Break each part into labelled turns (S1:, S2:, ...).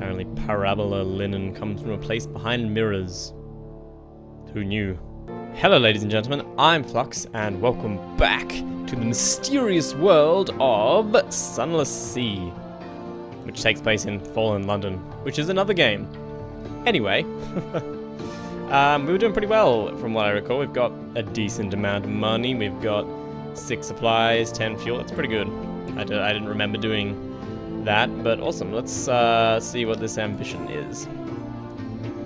S1: Apparently parabola linen comes from a place behind mirrors. Who knew? Hello ladies and gentlemen, I'm Flux, and welcome back to the mysterious world of Sunless Sea, which takes place in Fallen London, which is another game. Anyway, we were doing pretty well from what I recall. We've got a decent amount of money, we've got 6 supplies, 10 fuel, that's pretty good. I didn't remember doing that, but awesome. Let's see what this ambition is.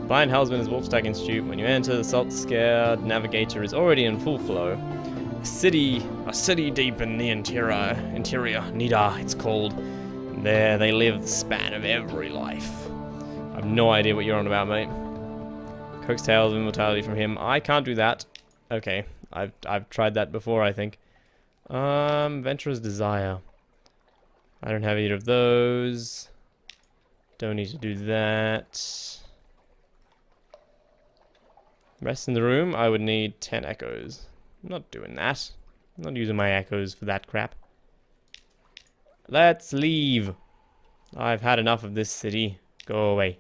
S1: Blind Helmsman is Wolfstack Institute. When you enter, the Salt Scare Navigator is already in full flow. A city deep in the interior, Nida, it's called. There they live the span of every life. I have no idea what you're on about, mate. Coax Tales of Immortality from him. I can't do that. Okay, I've tried that before, I think. Venturer's Desire. I don't have either of those. Don't need to do that. Rest in the room, I would need 10 echoes. I'm not doing that. I'm not using my echoes for that crap. Let's leave. I've had enough of this city. Go away.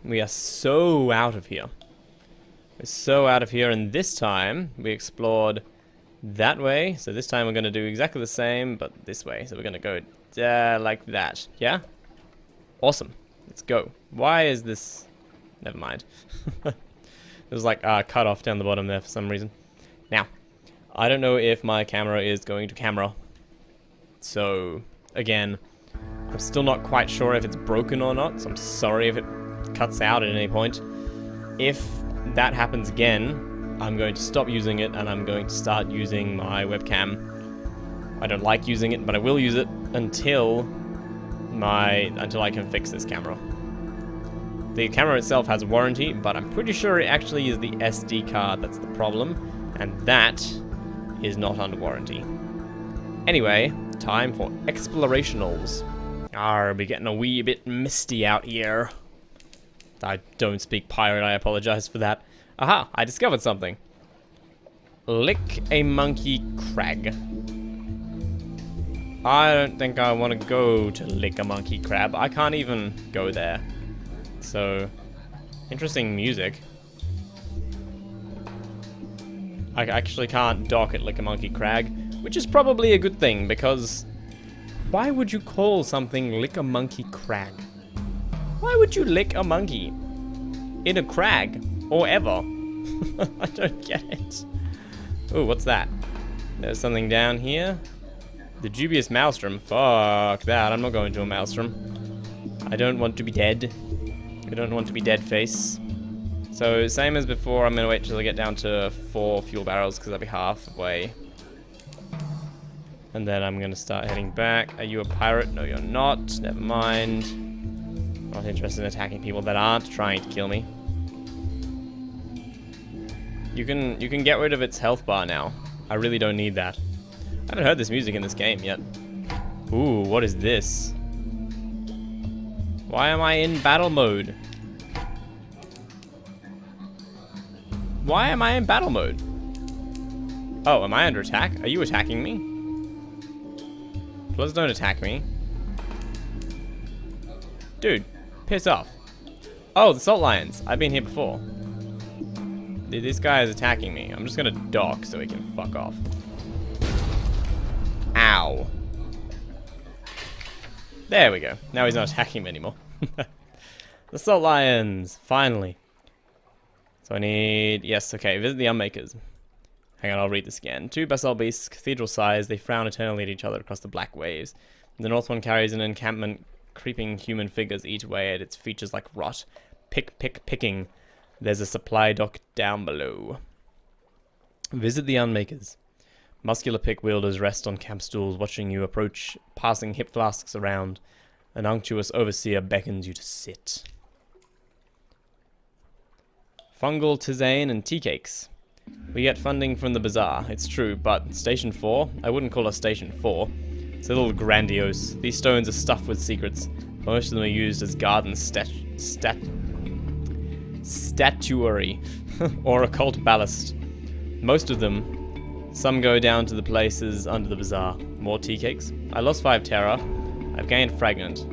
S1: We are so out of here. We're so out of here, and this time we explored that way. So this time we're going to do exactly the same, but this way. So we're going to go like that. Yeah? Awesome. Let's go. Why is this... Never mind. There's like a cut off down the bottom there for some reason. Now, I don't know if my camera is going to camera. So, again, I'm still not quite sure if it's broken or not. So I'm sorry if it cuts out at any point. If that happens again, I'm going to stop using it and I'm going to start using my webcam. I don't like using it, but I will use it until I can fix this camera. The camera itself has a warranty, but I'm pretty sure it actually is the SD card that's the problem, and that is not under warranty. Anyway, time for explorationals. We're getting a wee bit misty out here. I don't speak pirate, I apologize for that. Aha, I discovered something. Lick a Monkey Crag. I don't think I want to go to Lick a Monkey Crab. I can't even go there. So, interesting music. I actually can't dock at Lick a Monkey Crag, which is probably a good thing, because why would you call something Lick a Monkey Crag? Why would you lick a monkey in a crag? Or ever. I don't get it. Oh, what's that? There's something down here. The dubious maelstrom. Fuck that. I'm not going to a maelstrom. I don't want to be dead. I don't want to be dead face. So, same as before, I'm going to wait till I get down to 4 fuel barrels because I'll be halfway. And then I'm going to start heading back. Are you a pirate? No, you're not. Never mind. Not interested in attacking people that aren't trying to kill me. You can get rid of its health bar now. I really don't need that. I haven't heard this music in this game yet. Ooh, what is this? Why am I in battle mode? Why am I in battle mode? Oh, am I under attack? Are you attacking me? Please don't attack me. Dude, piss off. Oh, the salt lions. I've been here before. This guy is attacking me. I'm just gonna dock so he can fuck off. Ow. There we go. Now he's not attacking me anymore. The salt lions, finally. So I need... Yes, okay, visit the Unmakers. Hang on, I'll read this again. 2 basalt beasts, cathedral size, they frown eternally at each other across the black waves. The north one carries an encampment, creeping human figures eat away at its features like rot. Picking. There's a supply dock down below. Visit the Unmakers. Muscular pick wielders rest on camp stools, watching you approach, passing hip flasks around. An unctuous overseer beckons you to sit. Fungal tisane and tea cakes. We get funding from the bazaar, it's true, but Station 4? I wouldn't call us Station 4. It's a little grandiose. These stones are stuffed with secrets. Most of them are used as garden statuary or occult ballast. Most of them. Some go down to the places under the bazaar. More tea cakes. I lost 5 terror. I've gained fragment.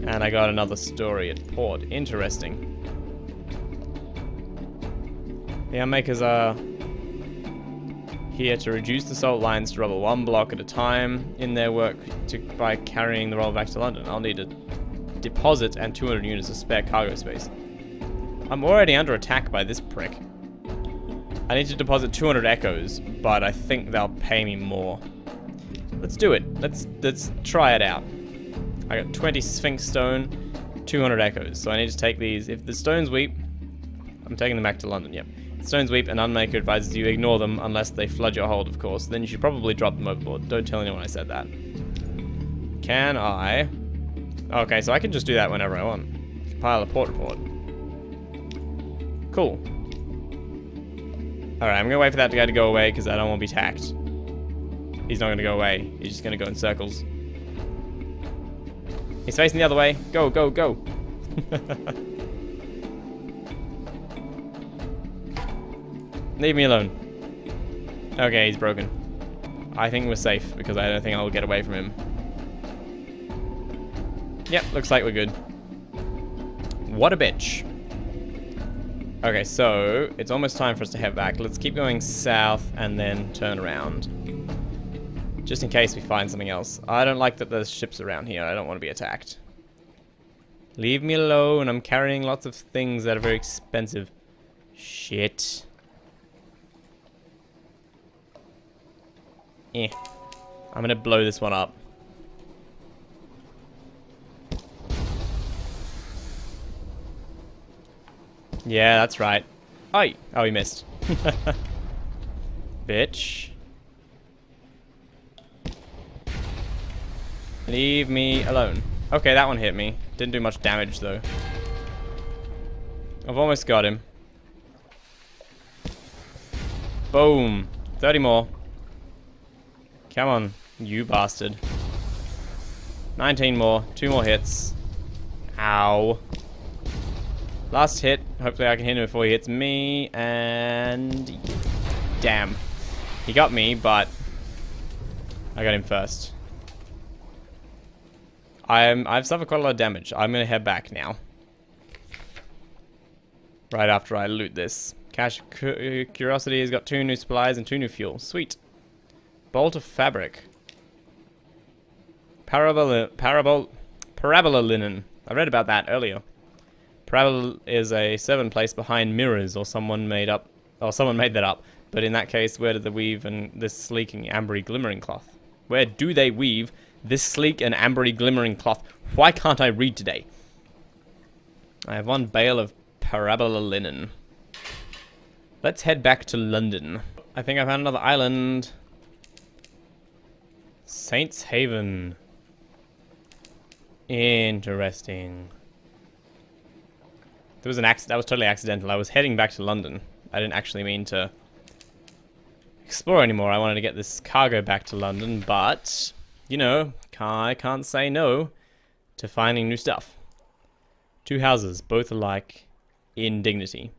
S1: And I got another story at port. Interesting. The Unmakers are here to reduce the salt lines to rubble 1 block at a time in their work by carrying the roll back to London. I'll need a deposit and 200 units of spare cargo space. I'm already under attack by this prick. I need to deposit 200 echoes, but I think they'll pay me more. Let's do it. Let's try it out. I got 20 Sphinx stone, 200 echoes. So I need to take these. If the stones weep, I'm taking them back to London. Yep. Stones weep, and Unmaker advises you ignore them unless they flood your hold, of course. Then you should probably drop them overboard. Don't tell anyone I said that. Can I? Okay, so I can just do that whenever I want. Compile a port report. Cool. Alright, I'm gonna wait for that guy to go away because I don't want to be tacked. He's not gonna go away. He's just gonna go in circles. He's facing the other way. Go, go, go. Leave me alone. Okay, he's broken. I think we're safe because I don't think I'll get away from him. Yep, looks like we're good. What a bitch. Okay, so it's almost time for us to head back. Let's keep going south and then turn around. Just in case we find something else. I don't like that there's ships around here. I don't want to be attacked. Leave me alone. I'm carrying lots of things that are very expensive. Shit. Eh. I'm gonna blow this one up. Yeah, that's right. Oh, oh, he missed. Bitch. Leave me alone. Okay, that one hit me. Didn't do much damage, though. I've almost got him. Boom. 30 more. Come on, you bastard. 19 more. 2 more hits. Ow. Last hit. Hopefully I can hit him before he hits me. And... damn. He got me, but... I got him first. I've suffered quite a lot of damage. I'm going to head back now. Right after I loot this. Cache Curiosity has got 2 new supplies and 2 new fuel. Sweet. Bolt of fabric. Parabola linen. I read about that earlier. Parabola is a servant place behind mirrors, or someone made that up. But in that case, where do they weave and this sleek and ambery glimmering cloth? Where do they weave this sleek and ambery glimmering cloth? Why can't I read today? I have 1 bale of parabola linen. Let's head back to London. I think I found another island. Saints Haven. Interesting. There was an accident. That was totally accidental. I was heading back to London. I didn't actually mean to explore anymore. I wanted to get this cargo back to London, but you know, I can't say no to finding new stuff. 2 houses, both alike in dignity.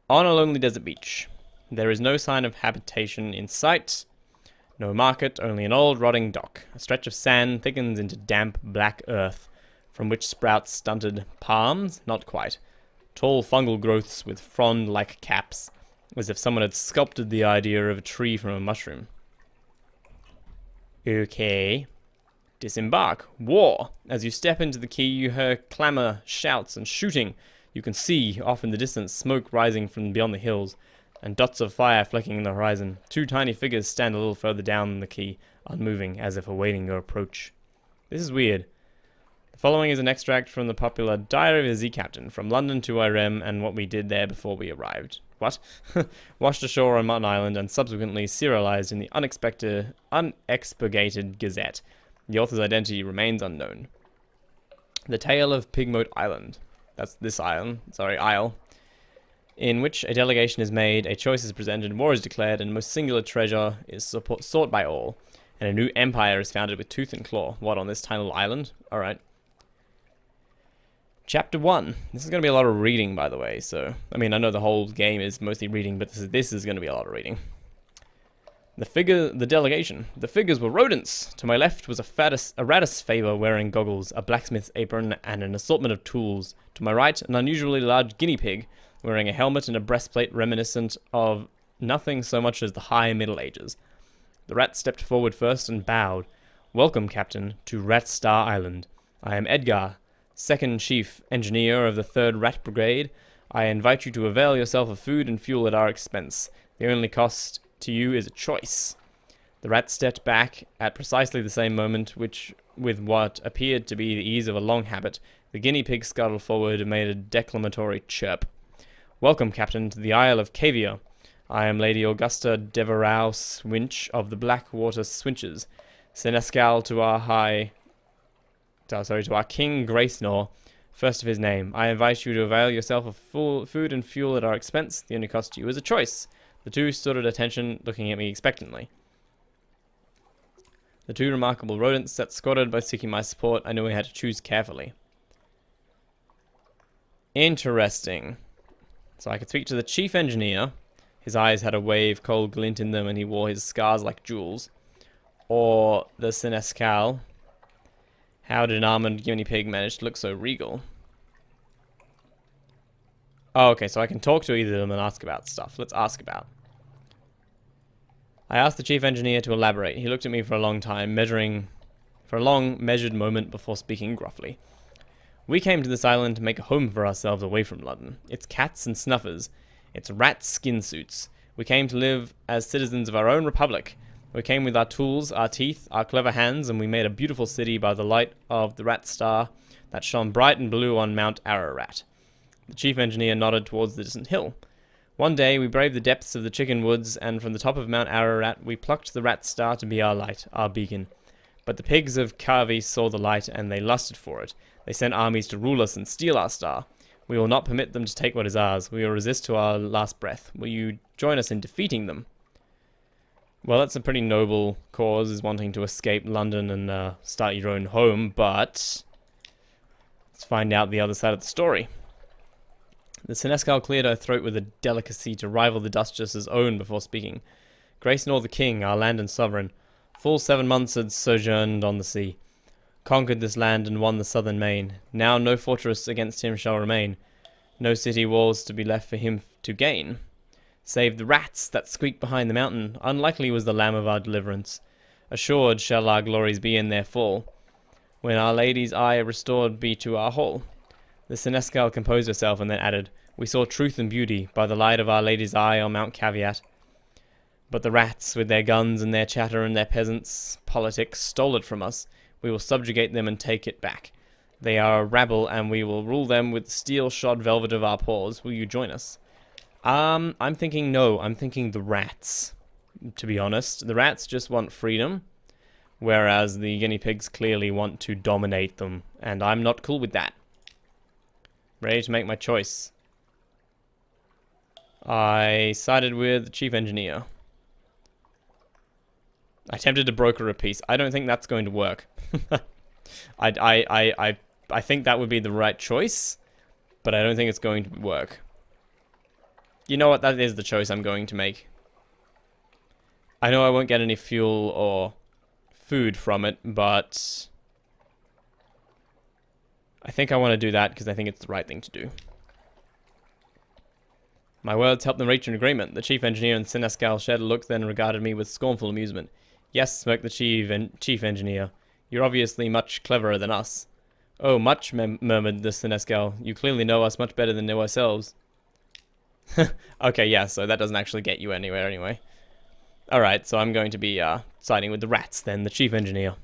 S1: On a lonely desert beach. There is no sign of habitation in sight. No market, only an old rotting dock. A stretch of sand thickens into damp black earth, from which sprout stunted palms, not quite. Tall fungal growths with frond-like caps, as if someone had sculpted the idea of a tree from a mushroom. Okay. Disembark. War. As you step into the quay, you hear clamor, shouts, and shooting. You can see, off in the distance, smoke rising from beyond the hills, and dots of fire flecking in the horizon. 2 tiny figures stand a little further down the quay, unmoving, as if awaiting your approach. This is weird. The following is an extract from the popular Diary of a Sea Captain, from London to Irem and what we did there before we arrived. What? Washed ashore on Mutton Island and subsequently serialized in the unexpurgated Gazette. The author's identity remains unknown. The Tale of Pigmote Island. That's this island. Sorry, isle. In which a delegation is made, a choice is presented, war is declared, and most singular treasure is sought by all. And a new empire is founded with tooth and claw. What, on this tiny little island? Alright. Chapter 1. This is going to be a lot of reading, by the way, so... I mean, I know the whole game is mostly reading, but this is going to be a lot of reading. The delegation. The figures were rodents. To my left was a Radis favor wearing goggles, a blacksmith's apron, and an assortment of tools. To my right, an unusually large guinea pig, wearing a helmet and a breastplate reminiscent of nothing so much as the high Middle Ages. The rat stepped forward first and bowed. Welcome, Captain, to Rat Star Island. I am Edgar, second chief engineer of the 3rd Rat Brigade. I invite you to avail yourself of food and fuel at our expense. The only cost to you is a choice. The rat stepped back at precisely the same moment, which, with what appeared to be the ease of a long habit, the guinea pig scuttled forward and made a declamatory chirp. Welcome, Captain, to the Isle of Cavia. I am Lady Augusta Devereux Swinch of the Blackwater Swinches, senescal to our King Gracenor, first of his name. I invite you to avail yourself of full food and fuel at our expense. The only cost to you is a choice. The two stood at attention, looking at me expectantly. The two remarkable rodents that squatted, both seeking my support. I knew I had to choose carefully. Interesting. So I could speak to the chief engineer. His eyes had a wave cold glint in them, and he wore his scars like jewels. Or the senescal. How did an armored guinea pig manage to look so regal? Oh, okay, so I can talk to either of them and ask about stuff. Let's ask about. I asked the chief engineer to elaborate. He looked at me for a long time, measured moment before speaking gruffly. We came to this island to make a home for ourselves away from London. It's cats and snuffers. It's rat skin suits. We came to live as citizens of our own republic. We came with our tools, our teeth, our clever hands, and we made a beautiful city by the light of the rat star that shone bright and blue on Mount Ararat. The chief engineer nodded towards the distant hill. One day we braved the depths of the chicken woods, and from the top of Mount Ararat we plucked the rat star to be our light, our beacon. But the pigs of Carvey saw the light, and they lusted for it. They sent armies to rule us and steal our star. We will not permit them to take what is ours. We will resist to our last breath. Will you join us in defeating them? Well, that's a pretty noble cause, is wanting to escape London and start your own home, but let's find out the other side of the story. The senescal cleared her throat with a delicacy to rival the Duchess's own before speaking. Gracenor the King, our land and sovereign, full 7 months had sojourned on the sea, conquered this land and won the southern main. Now no fortress against him shall remain, no city walls to be left for him to gain. Save the rats that squeak behind the mountain, unlikely was the lamb of our deliverance. Assured shall our glories be in their fall, when our lady's eye restored be to our hall. The senescal composed herself and then added, We saw truth and beauty by the light of our lady's eye on Mount Caveat. But the rats, with their guns and their chatter and their peasants' politics, stole it from us. We will subjugate them and take it back. They are a rabble, and we will rule them with the steel-shod velvet of our paws. Will you join us? I'm thinking no. I'm thinking the rats, to be honest. The rats just want freedom, whereas the guinea pigs clearly want to dominate them, and I'm not cool with that. Ready to make my choice. I sided with the chief engineer. I attempted to broker a peace. I don't think that's going to work. I think that would be the right choice, but I don't think it's going to work. You know what? That is the choice I'm going to make. I know I won't get any fuel or food from it, but I think I want to do that because I think it's the right thing to do. My words helped them reach an agreement. The chief engineer and senescal shared a look, then regarded me with scornful amusement. Yes, smirked the chief engineer. You're obviously much cleverer than us. Oh, much, murmured the senescal. You clearly know us much better than know ourselves. Okay, yeah, so that doesn't actually get you anywhere anyway. Alright, so I'm going to be siding with the rats then, the chief engineer.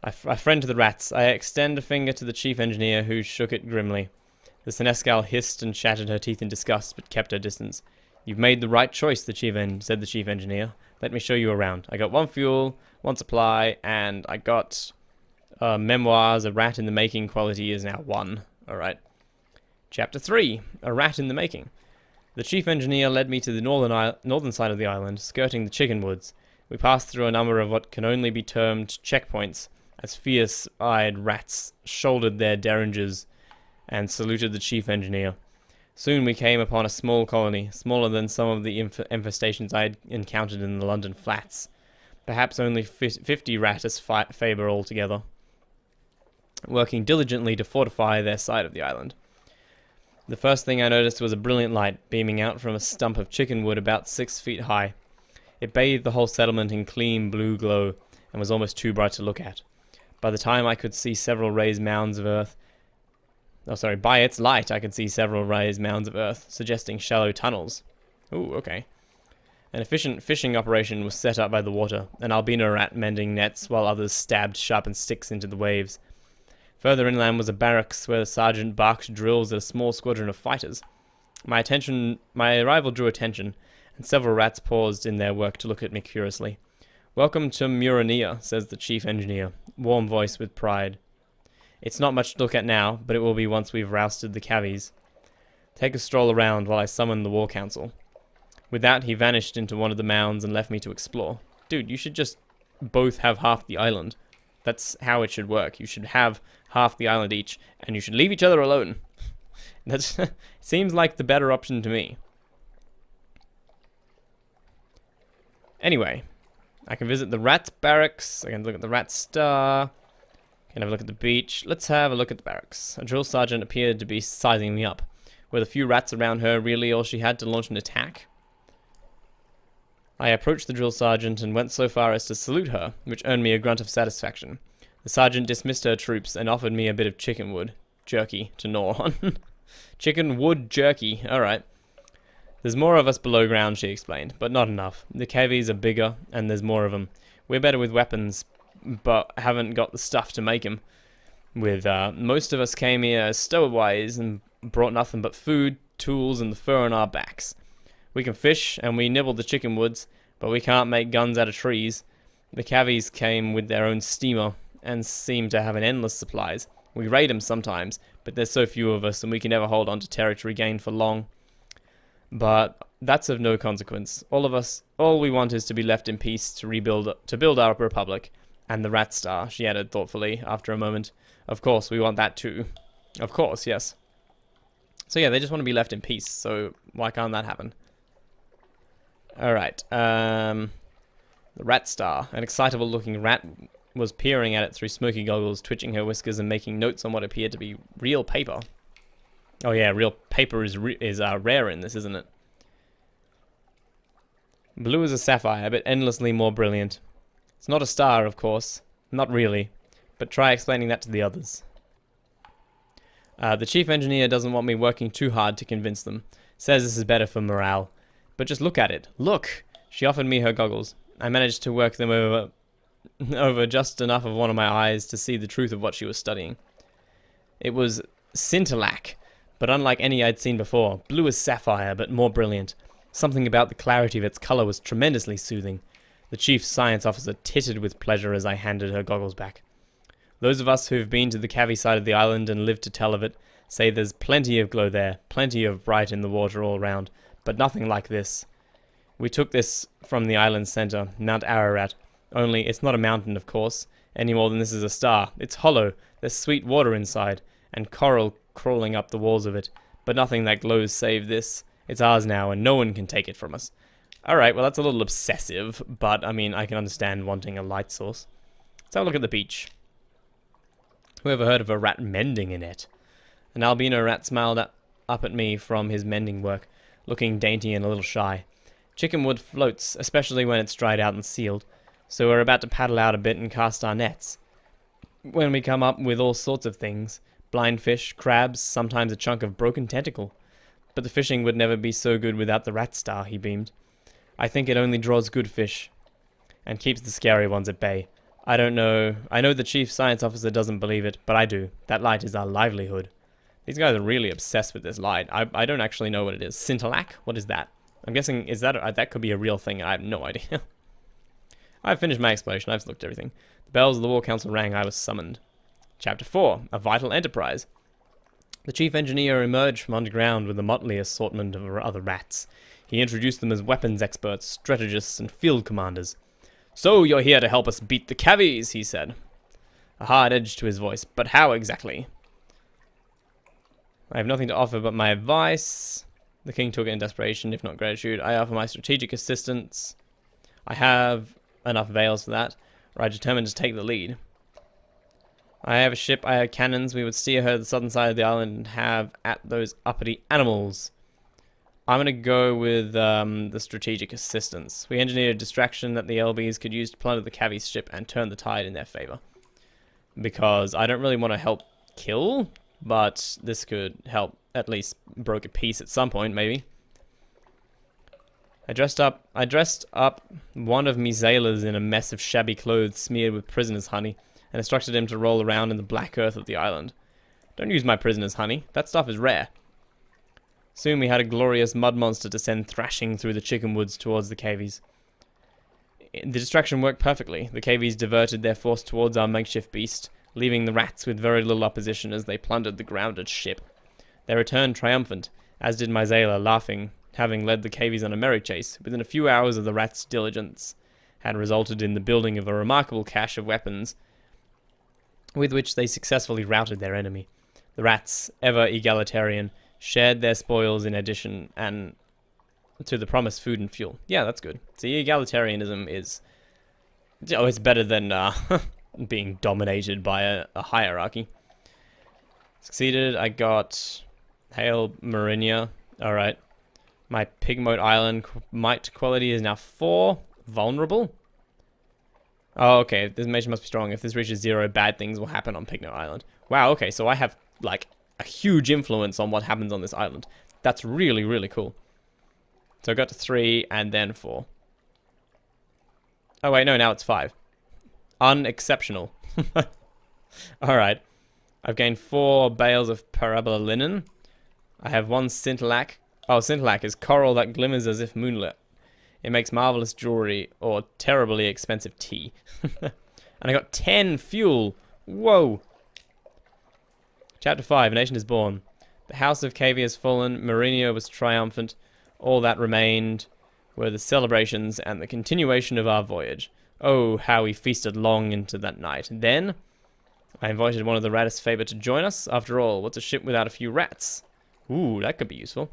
S1: I friend to the rats. I extend a finger to the chief engineer, who shook it grimly. The senescal hissed and chattered her teeth in disgust, but kept her distance. You've made the right choice, said the chief engineer. Let me show you around. I got 1 fuel, 1 supply, and I got memoirs, a rat in the making. Quality is now 1. Alright. Chapter 3, a rat in the making. The chief engineer led me to the northern side of the island, skirting the chicken woods. We passed through a number of what can only be termed checkpoints, as fierce-eyed rats shouldered their derringers and saluted the chief engineer. Soon we came upon a small colony, smaller than some of the infestations I had encountered in the London flats. Perhaps only 50 ratus faber altogether, working diligently to fortify their side of the island. The first thing I noticed was a brilliant light beaming out from a stump of chicken wood about 6 feet high. It bathed the whole settlement in clean blue glow and was almost too bright to look at. By the time I could see several raised mounds of earth, by its light I could see several raised mounds of earth, suggesting shallow tunnels. Ooh, okay. An efficient fishing operation was set up by the water, an albino rat mending nets while others stabbed sharpened sticks into the waves. Further inland was a barracks where the sergeant barked drills at a small squadron of fighters. My arrival drew attention, and several rats paused in their work to look at me curiously. "Welcome to Murania," says the chief engineer, warm voice with pride. "It's not much to look at now, but it will be once we've rousted the cavies. Take a stroll around while I summon the war council." With that, he vanished into one of the mounds and left me to explore. Dude, you should just both have half the island. That's how it should work. You should have half the island each, and you should leave each other alone. That seems like the better option to me. Anyway, I can visit the rat barracks. I can look at the rat star. I can have a look at the beach. Let's have a look at the barracks. A drill sergeant appeared to be sizing me up. With a few rats around her, really all she had to launch an attack? I approached the drill sergeant and went so far as to salute her, which earned me a grunt of satisfaction. The sergeant dismissed her troops and offered me a bit of chicken wood jerky to gnaw on. Chicken wood jerky, alright. "There's more of us below ground," she explained, "but not enough. The cavies are bigger, and there's more of them. We're better with weapons, but haven't got the stuff to make them with. Most of us came here as stowaways and brought nothing but food, tools, and the fur on our backs. We can fish, and we nibble the chicken woods, but we can't make guns out of trees. The cavies came with their own steamer, and seem to have an endless supplies. We raid them sometimes, but there's so few of us, and we can never hold on to territory gained for long. But that's of no consequence. All we want is to be left in peace to build our republic. And the rat star," she added thoughtfully after a moment. "Of course, we want that too." Of course, yes. So yeah, they just want to be left in peace, so why can't that happen? Alright, the rat star. An excitable-looking rat was peering at it through smoky goggles, twitching her whiskers and making notes on what appeared to be real paper. Oh yeah, real paper is rare in this, isn't it? "Blue as a sapphire, but endlessly more brilliant. It's not a star, of course. Not really. But try explaining that to the others." The chief engineer doesn't want me working too hard to convince them. Says this is better for morale. But just look at it. Look! She offered me her goggles. I managed to work them over just enough of one of my eyes to see the truth of what she was studying. It was scintillac, but unlike any I'd seen before. Blue as sapphire, but more brilliant. Something about the clarity of its color was tremendously soothing. The chief science officer tittered with pleasure as I handed her goggles back. "Those of us who've been to the Cavi side of the island and lived to tell of it say there's plenty of glow there, plenty of bright in the water all around, but nothing like this. We took this from the island's center, Mount Ararat, only it's not a mountain, of course, any more than this is a star. It's hollow, there's sweet water inside, and coral crawling up the walls of it, but nothing that glows save this. It's ours now, and no one can take it from us." Alright, well that's a little obsessive, but I mean, I can understand wanting a light source. Let's have a look at the beach. Who ever heard of a rat mending a net? An albino rat smiled up at me from his mending work, looking dainty and a little shy. Chickenwood floats, especially when it's dried out and sealed, so we're about to paddle out a bit and cast our nets. When we come up with all sorts of things, blind fish, crabs, sometimes a chunk of broken tentacle. But the fishing would never be so good without the rat star, he beamed. I think it only draws good fish, and keeps the scary ones at bay. I don't know. I know the chief science officer doesn't believe it, but I do. That light is our livelihood. These guys are really obsessed with this light. I don't actually know what it is. Scintillac? What is that? I'm guessing, is that that could be a real thing, and I have no idea. I've finished my explanation. I've looked at everything. The bells of the war council rang. I was summoned. Chapter 4. A vital enterprise. The chief engineer emerged from underground with a motley assortment of other rats. He introduced them as weapons experts, strategists, and field commanders. "So you're here to help us beat the cavies," he said. A hard edge to his voice. "But how exactly?" I have nothing to offer but my advice. The king took it in desperation, if not gratitude. I offer my strategic assistance. I have enough veils for that, or I determined to take the lead. I have a ship, I have cannons. We would steer her to the southern side of the island and have at those uppity animals. I'm going to go with the strategic assistance. We engineered a distraction that the LBs could use to plunder the Cavi's ship and turn the tide in their favor. Because I don't really want to help kill, but this could help at least broker peace at some point, maybe. I dressed up one of me sailors in a mess of shabby clothes smeared with prisoner's honey, and instructed him to roll around in the black earth of the island. Don't use my prisoner's honey. That stuff is rare. Soon we had a glorious mud monster descend thrashing through the chicken woods towards the Cavies. The distraction worked perfectly. The Cavies diverted their force towards our makeshift beast, leaving the rats with very little opposition as they plundered the grounded ship. They returned triumphant, as did my sailor, laughing, having led the Cavies on a merry chase. Within a few hours of the rats' diligence had resulted in the building of a remarkable cache of weapons, with which they successfully routed their enemy. The rats, ever egalitarian, shared their spoils in addition and to the promised food and fuel. Yeah, that's good. See, egalitarianism is... Oh, it's better than being dominated by a hierarchy. Succeeded. I got Hail Marinia. Alright. My Pigmote Island might quality is now 4. Vulnerable. Oh, okay. This information must be strong. If this reaches 0, bad things will happen on Pigmote Island. Wow, okay. So I have, like, a huge influence on what happens on this island. That's really, really cool. So I got to 3 and then 4. Oh, wait. No, now it's 5. Unexceptional. Alright. I've gained 4 bales of parabola linen. I have 1 scintillac. Oh, scintillac is coral that glimmers as if moonlit. It makes marvelous jewelry or terribly expensive tea. And I got 10 fuel. Whoa. Chapter 5. A nation is born. The house of Cavia has fallen. Mourinho was triumphant. All that remained were the celebrations and the continuation of our voyage. Oh, how we feasted long into that night. Then, I invited one of the Ratus Faber to join us. After all, what's a ship without a few rats? Ooh, that could be useful.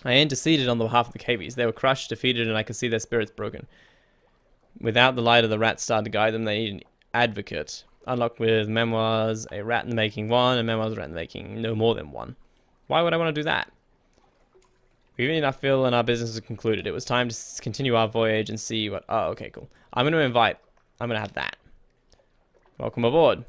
S1: I interceded on the behalf of the Cavies. They were crushed, defeated, and I could see their spirits broken. Without the light of the rat star to guide them, they need an advocate. Unlocked with memoirs, a rat in the making 1, and memoirs, a rat in the making no more than 1. Why would I want to do that? We've eaten our fill and our business was concluded. It was time to continue our voyage and see what... Oh, okay, cool. I'm going to have that. Welcome aboard.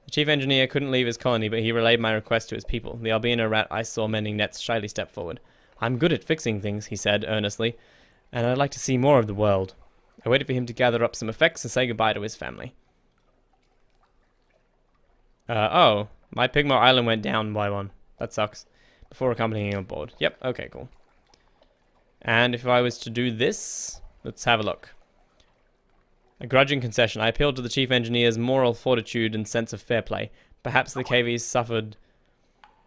S1: The chief engineer couldn't leave his colony, but he relayed my request to his people. The albino rat I saw mending nets shyly stepped forward. I'm good at fixing things, he said earnestly, and I'd like to see more of the world. I waited for him to gather up some effects and say goodbye to his family. Oh, my Pigmo Island went down by 1. That sucks. Before accompanying him aboard. Yep, okay, cool. And if I was to do this, let's have a look. A grudging concession. I appealed to the chief engineer's moral fortitude and sense of fair play. Perhaps the Cavies suffered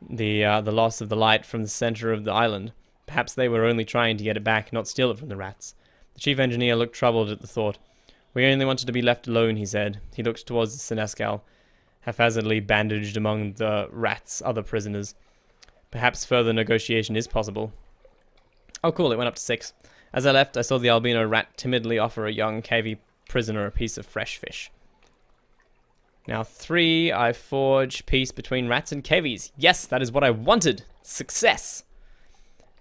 S1: the loss of the light from the center of the island. Perhaps they were only trying to get it back, not steal it from the rats. The chief engineer looked troubled at the thought. We only wanted to be left alone, he said. He looked towards the senescal, haphazardly bandaged among the rats' other prisoners. Perhaps further negotiation is possible. Oh, cool, it went up to 6. As I left, I saw the albino rat timidly offer a young Cavie prisoner a piece of fresh fish. Now 3, I forge peace between rats and Cavies. Yes, that is what I wanted. Success!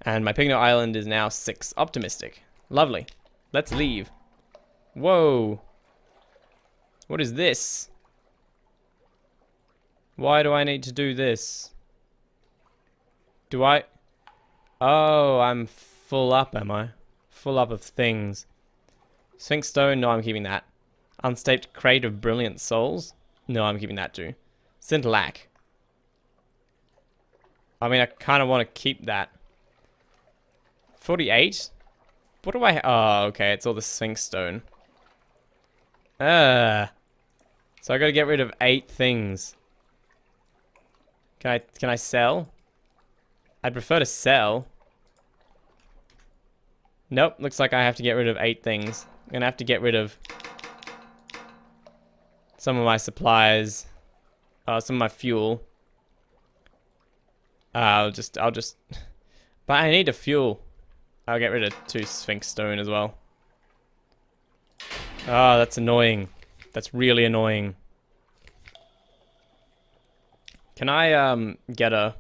S1: And my Pigno Island is now 6. Optimistic. Lovely. Let's leave. Whoa. What is this? Why do I need to do this? Do I... Oh, I'm full up, am I? Full up of things. Sphinx Stone? No, I'm keeping that. Unstaped Crate of Brilliant Souls? No, I'm keeping that too. Scintillac. I mean, I kind of want to keep that. 48? What do I... Oh, okay, it's all the Sphinx Stone. So I gotta get rid of 8 things. Can I sell? I'd prefer to sell. Nope, looks like I have to get rid of 8 things. I'm gonna have to get rid of some of my supplies, some of my fuel. I'll just... But I need a fuel. I'll get rid of 2 Sphinx stone as well. Oh, that's annoying. That's really annoying. Can I, get a...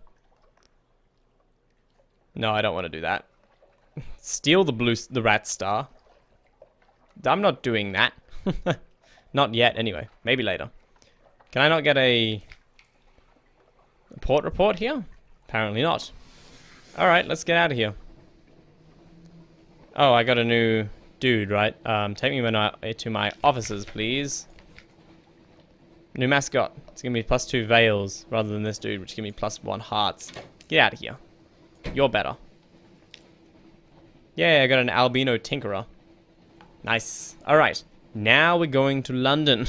S1: No, I don't want to do that. Steal the rat star. I'm not doing that. Not yet, anyway. Maybe later. Can I not get a port report here? Apparently not. Alright, let's get out of here. Oh, I got a new dude, right? Take me to my offices, please. New mascot. It's gonna be +2 veils, rather than this dude, which is gonna be +1 hearts. Get out of here. You're better. Yeah, I got an albino tinkerer. Nice. Alright. Now we're going to London.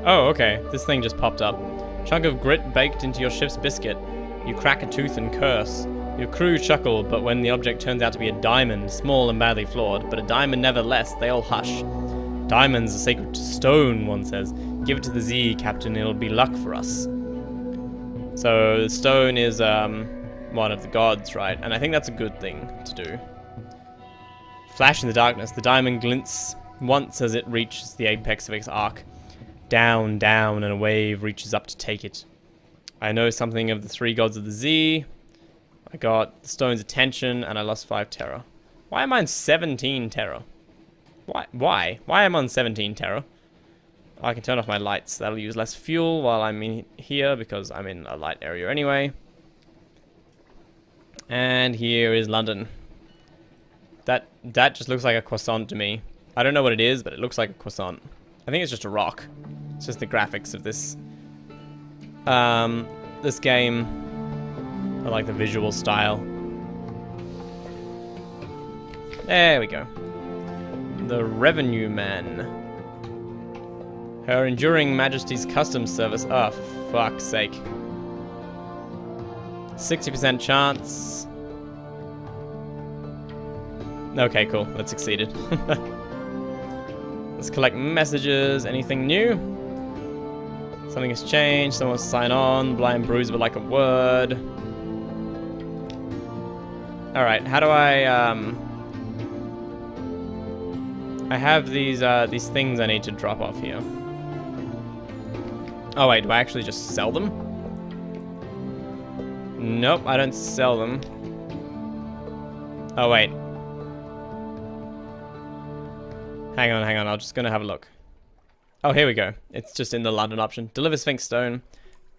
S1: Oh, okay. This thing just popped up. Chunk of grit baked into your ship's biscuit. You crack a tooth and curse. Your crew chuckle, but when the object turns out to be a diamond, small and badly flawed, but a diamond nevertheless, they all hush. Diamonds are sacred to stone, one says. Give it to the Z, Captain, it'll be luck for us. So, stone is, one of the gods, right? And I think that's a good thing to do. Flash in the darkness, the diamond glints once as it reaches the apex of its arc. Down, down, and a wave reaches up to take it. I know something of the 3 gods of the Z. I got the stone's attention, and I lost 5 terror. Why am I on 17 terror? Why? Why am I on 17 terror? Oh, I can turn off my lights. That'll use less fuel while I'm in here, because I'm in a light area anyway. And here is London. That just looks like a croissant to me. I don't know what it is, but it looks like a croissant. I think it's just a rock. It's just the graphics of this this game. I like the visual style. There we go. The Revenue Man. Her Enduring Majesty's Customs Service. Oh, for fuck's sake. 60% chance. Okay, cool. That succeeded. Let's collect messages. Anything new? Something has changed. Someone wants to sign on. Blind Bruise would like a word. Alright, how do I have these things I need to drop off here. Oh wait, do I actually just sell them? Nope, I don't sell them. Oh wait. Hang on, I'm just gonna have a look. Oh, here we go. It's just in the London option. Deliver Sphinx Stone.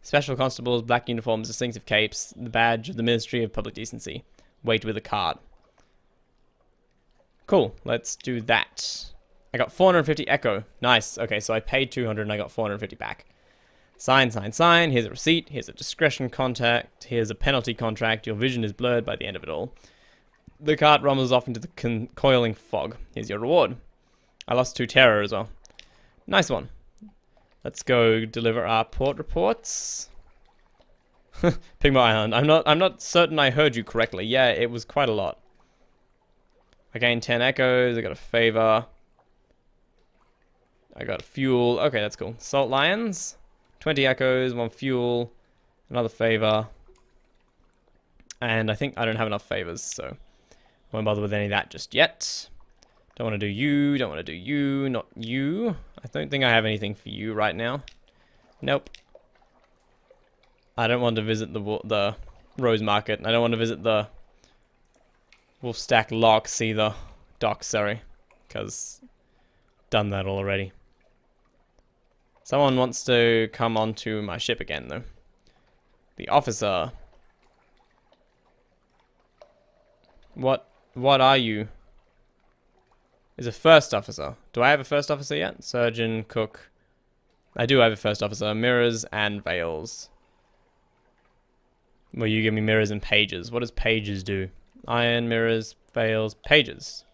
S1: Special constables, black uniforms, distinctive capes, the badge of the Ministry of Public Decency. Wait with a card. Cool, let's do that. I got 450 echo. Nice. Okay, so I paid 200 and I got 450 back. Sign, sign, sign. Here's a receipt. Here's a discretion contact. Here's a penalty contract. Your vision is blurred by the end of it all. The cart rumbles off into the coiling fog. Here's your reward. I lost 2 terror as well. Nice one. Let's go deliver our port reports. Pigmo Island. I'm not certain I heard you correctly. Yeah, it was quite a lot. I gained 10 echoes. I got a favor. I got fuel. Okay, that's cool. Salt Lions. 20 echoes, 1 fuel, another favor. And I think I don't have enough favors, so I won't bother with any of that just yet. Don't want to do you, don't want to do you, not you. I don't think I have anything for you right now. Nope. I don't want to visit the Rose Market. I don't want to visit the Wolfstack Locks either. Docks, sorry. Because done that already. Someone wants to come onto my ship again, though. The officer. What are you? Is a first officer. Do I have a first officer yet? Surgeon, cook. I do have a first officer. Mirrors and veils. Well, you give me mirrors and pages. What does pages do? Iron, mirrors, veils, pages.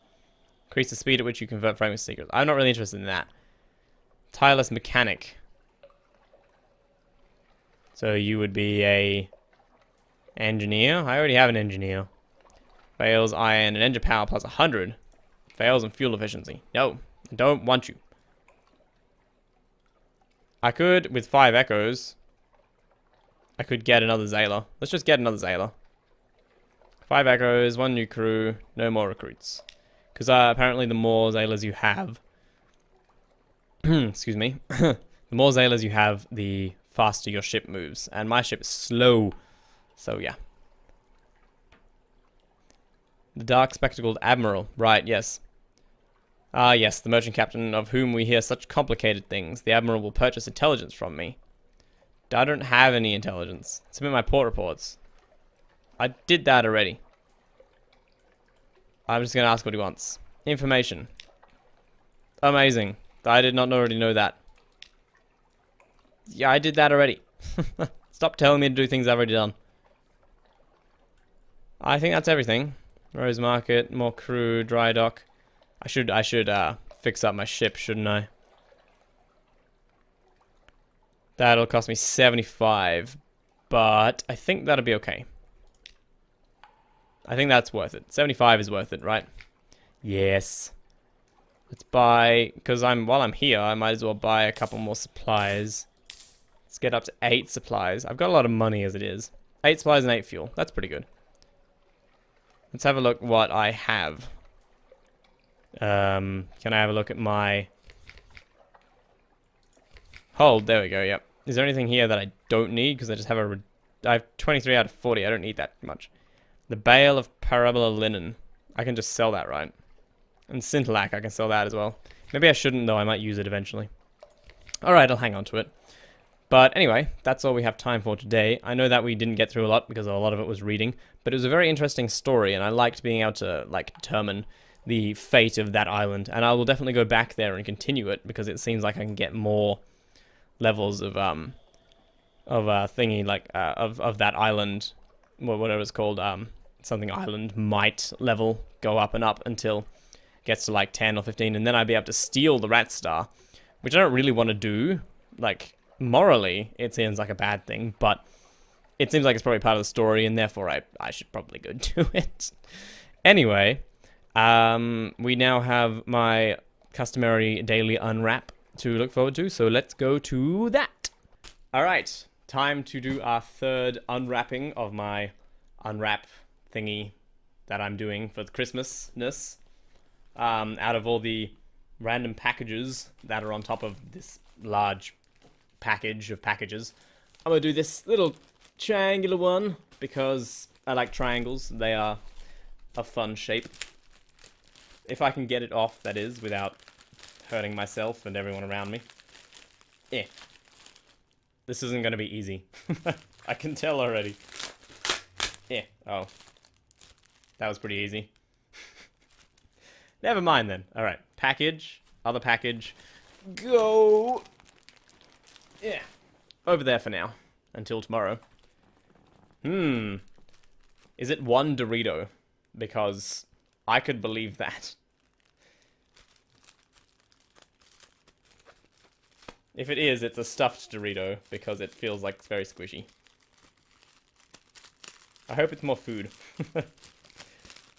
S1: Increase the speed at which you convert fragments to secrets. I'm not really interested in that. Tireless mechanic. So you would be a engineer. I already have an engineer. Veils, iron, and engine power plus 100. Veils and fuel efficiency. No, I don't want you. I could, with 5 echoes, I could get another Zayla. Let's just get another Zayla. 5 echoes, 1 new crew, no more recruits. Because apparently the more Zaylas you have... excuse me. The more Zaylas you have, the faster your ship moves. And my ship is slow. So yeah. The dark spectacled admiral. Right, yes. Ah, yes, the merchant captain of whom we hear such complicated things. The admiral will purchase intelligence from me. I don't have any intelligence. Submit my port reports. I did that already. I'm just going to ask what he wants. Information. Amazing. I did not already know that. Yeah, I did that already. Stop telling me to do things I've already done. I think that's everything. Rose Market, more crew, dry dock. I should fix up my ship, shouldn't I? That'll cost me 75, but I think that'll be okay. I think that's worth it. 75 is worth it, right? Yes. Let's buy, because while I'm here, I might as well buy a couple more supplies. Let's get up to 8 supplies. I've got a lot of money as it is. 8 supplies and 8 fuel. That's pretty good. Let's have a look what I have. Can I have a look at my... Hold, there we go, yep. Is there anything here that I don't need? Because I just have I have 23 out of 40. I don't need that much. The bale of parabola linen. I can just sell that, right? And scintillac, I can sell that as well. Maybe I shouldn't, though. I might use it eventually. Alright, I'll hang on to it. But anyway, that's all we have time for today. I know that we didn't get through a lot because a lot of it was reading. But it was a very interesting story, and I liked being able to, like, determine the fate of that island. And I will definitely go back there and continue it because it seems like I can get more levels of thingy, like, of that island, whatever it's called, something island might level, go up and up until it gets to like 10 or 15, and then I'd be able to steal the rat star, which I don't really want to do. Like, morally, it seems like a bad thing, but it seems like it's probably part of the story, and therefore I should probably go do it. Anyway, we now have my customary daily unwrap to look forward to, so let's go to that. Alright, time to do our third unwrapping of my unwrap thingy that I'm doing for the Christmasness. Out of all the random packages that are on top of this large package of packages, I'm gonna do this little triangular one because I like triangles. They are a fun shape. If I can get it off, that is, without hurting myself and everyone around me. Yeah. This isn't gonna be easy. I can tell already. Yeah. Oh. That was pretty easy. Never mind then. Alright. Package. Other package. Go! Yeah. Over there for now. Until tomorrow. Is it one Dorito? Because I could believe that. If it is, it's a stuffed Dorito, because it feels like it's very squishy. I hope it's more food.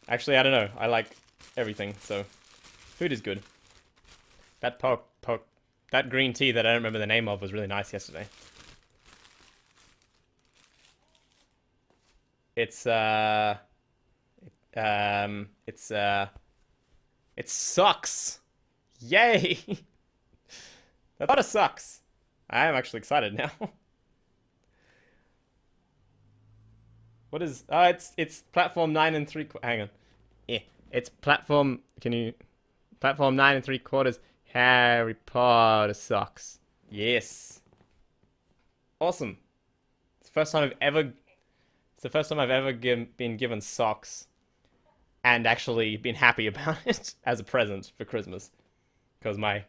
S1: Actually, I don't know. I like everything, so food is good. That that green tea that I don't remember the name of was really nice yesterday. It sucks. Yay! The butter sucks. I am actually excited now. What is... it's platform 9 and 3... Hang on. Yeah. It's platform... Platform 9 and 3/4. Harry Potter socks. Yes. Awesome. It's the first time I've ever... It's the first time I've ever been given socks and actually been happy about it as a present for Christmas. Because my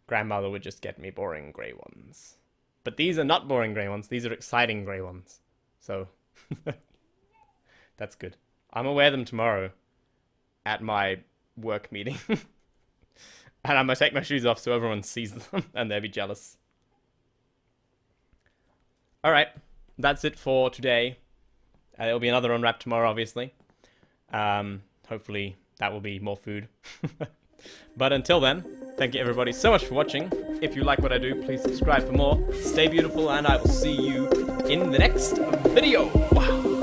S1: grandmother would just get me boring grey ones. But these are not boring grey ones. These are exciting grey ones. So... That's good. I'm gonna wear them tomorrow at my work meeting. And I'm gonna take my shoes off so everyone sees them and they'll be jealous. Alright, that's it for today. There'll be another unwrap tomorrow, obviously. Hopefully that will be more food. But until then, thank you everybody so much for watching. If you like what I do, please subscribe for more. Stay beautiful, and I will see you in the next video. Wow.